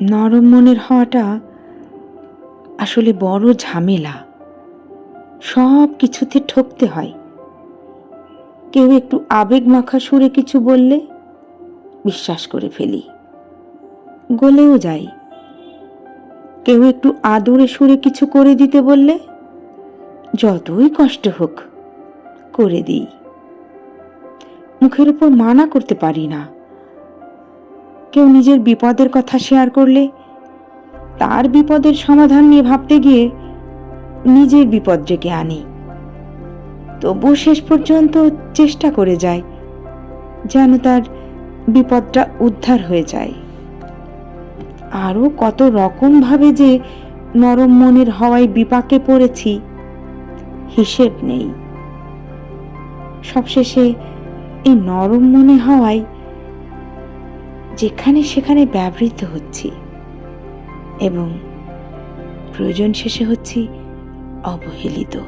নরম মনের হওয়াটা আসলে বড় ঝামেলা। সব কিছুতে ঠকতে হয়। কেউ একটু আবেগ মাখা সুরে কিছু বললে বিশ্বাস করে ফেলি, গলেও যাই। কেউ একটু আদরে সুরে কিছু করে দিতে বললে যতই কষ্ট হোক করে দিই। মুখের উপর মানা করতে পারি না। কেউ নিজের বিপদের কথা শেয়ার করলে তার বিপদের সমাধান নিয়ে ভাবতে গিয়ে নিজের বিপদ ডেকে আনি। তবুও শেষ পর্যন্ত চেষ্টা করে যায় যেন তার বিপদটা উদ্ধার হয়ে যায়। আরও কত রকম ভাবে যে নরম মনের হওয়ায় বিপাকে পড়েছি, হিসেব নেই। সবশেষে এই নরম মনে হওয়ায় যেখানে সেখানে ব্যবহৃত হচ্ছি এবং প্রয়োজন শেষে হচ্ছি অবহেলিত।